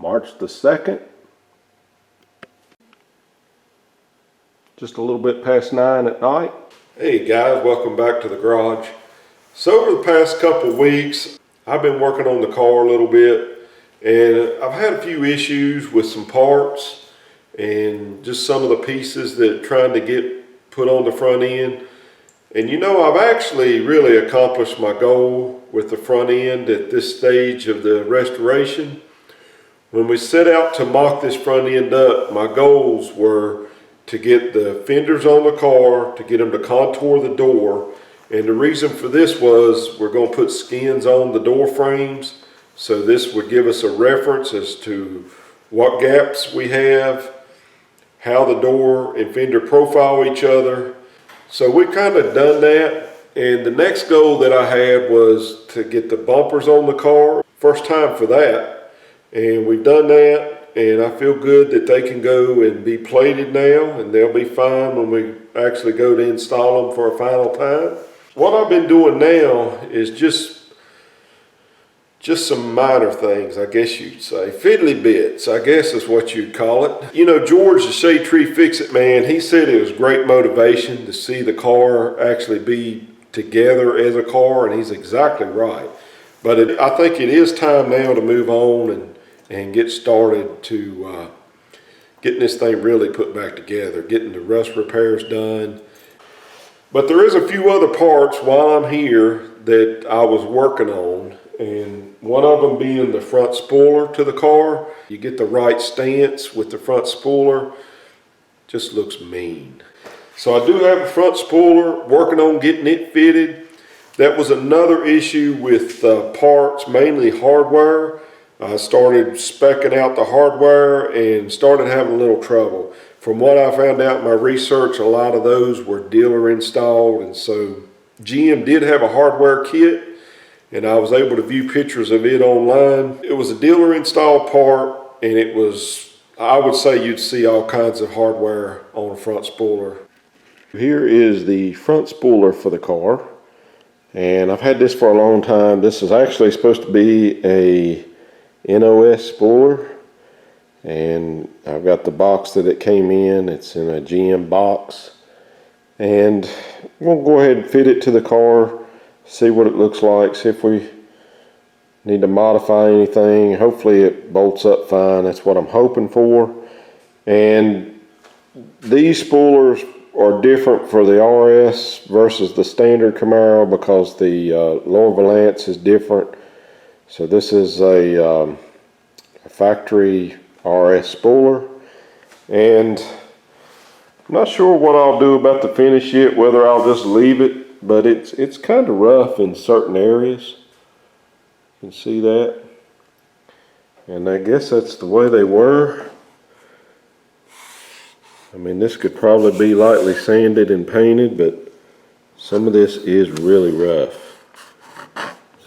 March the 2nd. Just a little bit past 9 at night. Hey guys, welcome back to the garage. So over the past couple weeks, I've been working on the car a little bit, and I've had a few issues with some parts and just some of the pieces that trying to get put on the front end. And you know, I've actually really accomplished my goal with the front end at this stage of the restoration. When we set out to mock this front end up, my goals were to get the fenders on the car, to get them to contour the door. And the reason for this was we're going to put skins on the door frames. So this would give us a reference as to what gaps we have, how the door and fender profile each other. So we kind of done that, and the next goal that I had was to get the bumpers on the car. First time for that, and we've done that, and I feel good that they can go and be plated now, and they'll be fine when we actually go to install them for a final time. What I've been doing now is just some minor things, I guess you'd say. Fiddly bits, I guess is what you'd call it. You know, George, the Shade Tree Fix-It man, he said it was great motivation to see the car actually be together as a car, and he's exactly right. But I think it is time now to move on and get started to getting this thing really put back together, getting the rust repairs done. But there is a few other parts while I'm here that I was working on, and one of them being the front spoiler to the car. You get the right stance with the front spoiler, just looks mean. So I do have a front spoiler, working on getting it fitted. That was another issue with parts, mainly hardware. I started speccing out the hardware and started having a little trouble. From what I found out in my research, a lot of those were dealer installed, and so GM did have a hardware kit, and I was able to view pictures of it online. It was a dealer installed part, and it was, I would say you'd see all kinds of hardware on a front spoiler. Here is the front spoiler for the car, and I've had this for a long time. This is actually supposed to be a NOS spoiler, and I've got the box that it came in. It's in a GM box, and we'll go ahead and fit it to the car, see what it looks like, see if we need to modify anything. Hopefully it bolts up fine. That's what I'm hoping for. And these spoilers are different for the RS versus the standard Camaro because the lower valance is different. So this is a factory RS spoiler, and I'm not sure what I'll do about the finish yet, whether I'll just leave it. But it's kind of rough in certain areas. You can see that. And I guess that's the way they were. I mean, this could probably be lightly sanded and painted, but some of this is really rough.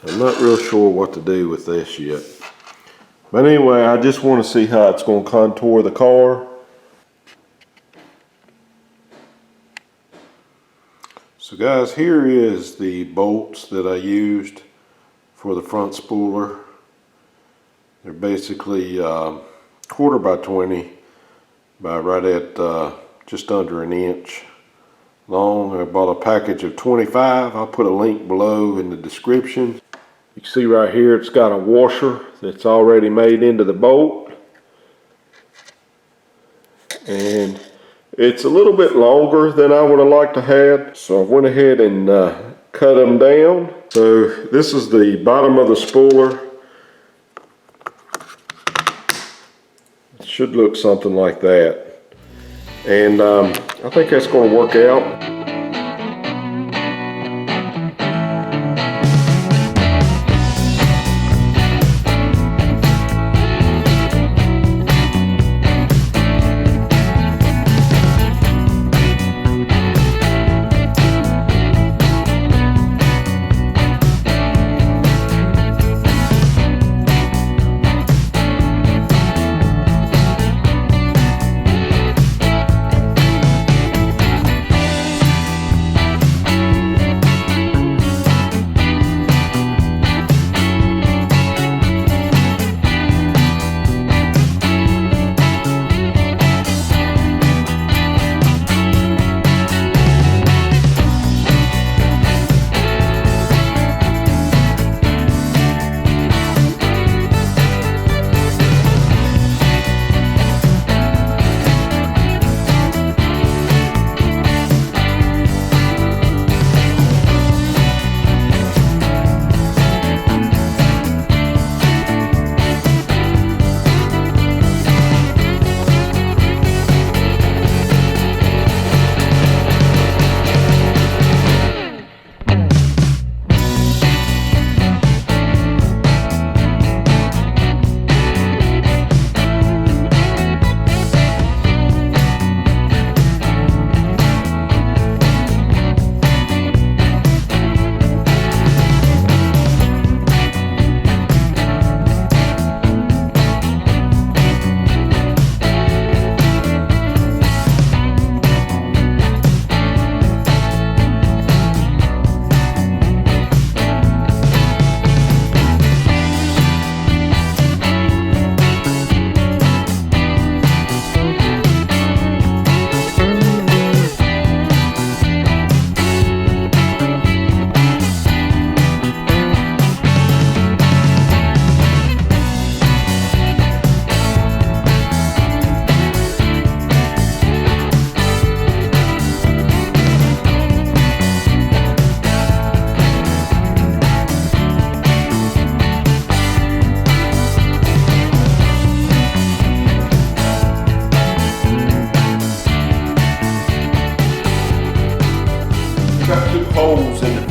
So I'm not real sure what to do with this yet. But anyway, I just want to see how it's going to contour the car. So guys, here is the bolts that I used for the front spoiler. They're basically 1/4 by 20 by right at just under an inch long. I bought a package of 25. I'll put a link below in the description. You can see right here it's got a washer that's already made into the bolt. And it's a little bit longer than I would have liked to have, so I went ahead and cut them down. So this is the bottom of the spoiler. It should look something like that. And I think that's going to work out.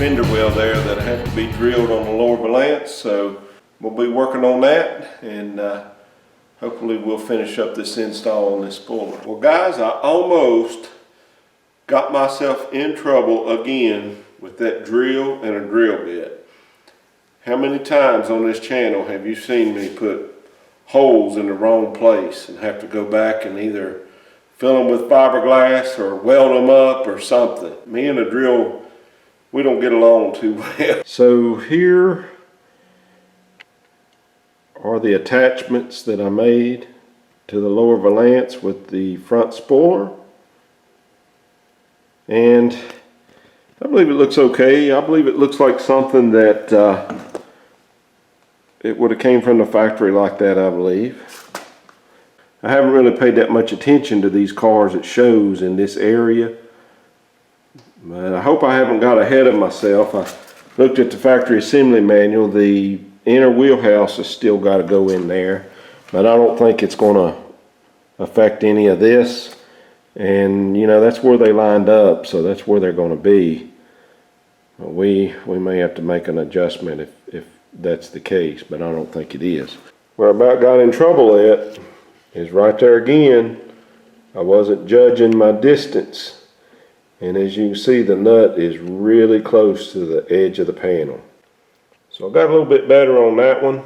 fender well there that had to be drilled on the lower valance, so we'll be working on that, and hopefully we'll finish up this install on this spoiler. Well guys, I almost got myself in trouble again with that drill and a drill bit. How many times on this channel have you seen me put holes in the wrong place and have to go back and either fill them with fiberglass or weld them up or something? Me and the drill, we don't get along too well. So here are the attachments that I made to the lower valance with the front spoiler. And I believe it looks okay. I believe it looks like something that it would have came from the factory like that, I believe. I haven't really paid that much attention to these cars at shows in this area, but I hope I haven't got ahead of myself. I looked at the factory assembly manual. The inner wheelhouse has still got to go in there, but I don't think it's going to affect any of this. And you know, that's where they lined up, so that's where they're going to be. But we may have to make an adjustment if that's the case, but I don't think it is. Where I about got in trouble at is right there again. I wasn't judging my distance, and as you can see, the nut is really close to the edge of the panel. So I got a little bit better on that one,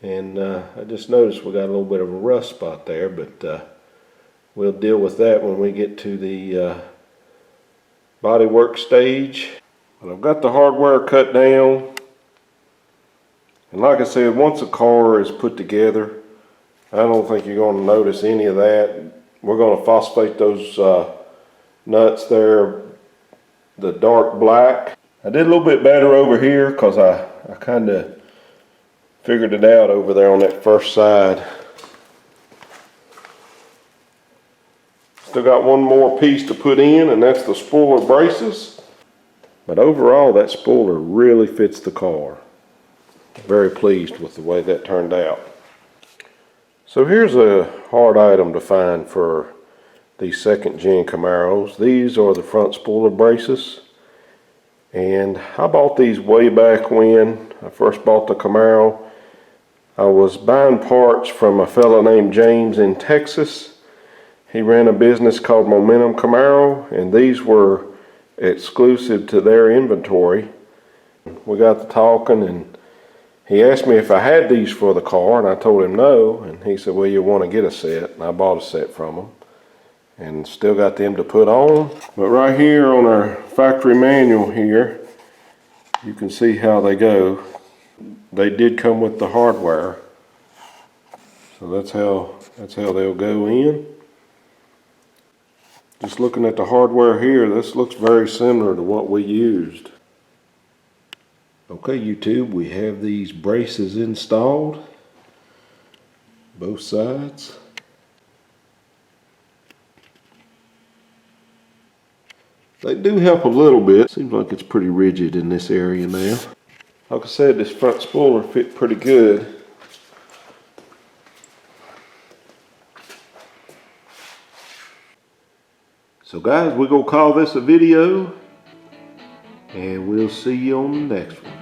and I just noticed we got a little bit of a rust spot there, but we'll deal with that when we get to the bodywork stage. But I've got the hardware cut down, and like I said, once a car is put together, I don't think you're going to notice any of that. We're going to phosphate those nuts there, the dark black. I did a little bit better over here because I kind of figured it out over there on that first side. Still got one more piece to put in, and that's the spoiler braces. But overall, that spoiler really fits the car. Very pleased with the way that turned out. So here's a hard item to find for these second gen Camaros. These are the front spoiler braces. And I bought these way back when I first bought the Camaro. I was buying parts from a fellow named James in Texas. He ran a business called Momentum Camaro, and these were exclusive to their inventory. We got to talking, and he asked me if I had these for the car, and I told him no, and he said, well, you want to get a set, and I bought a set from him and still got them to put on. But right here on our factory manual here, you can see how they go. They did come with the hardware, so that's how they'll go in. Just looking at the hardware here, this looks very similar to what we used. Okay, YouTube, we have these braces installed, both sides. They do help a little bit. Seems like it's pretty rigid in this area now. Like I said, this front spoiler fit pretty good. So guys, we're going to call this a video, and we'll see you on the next one.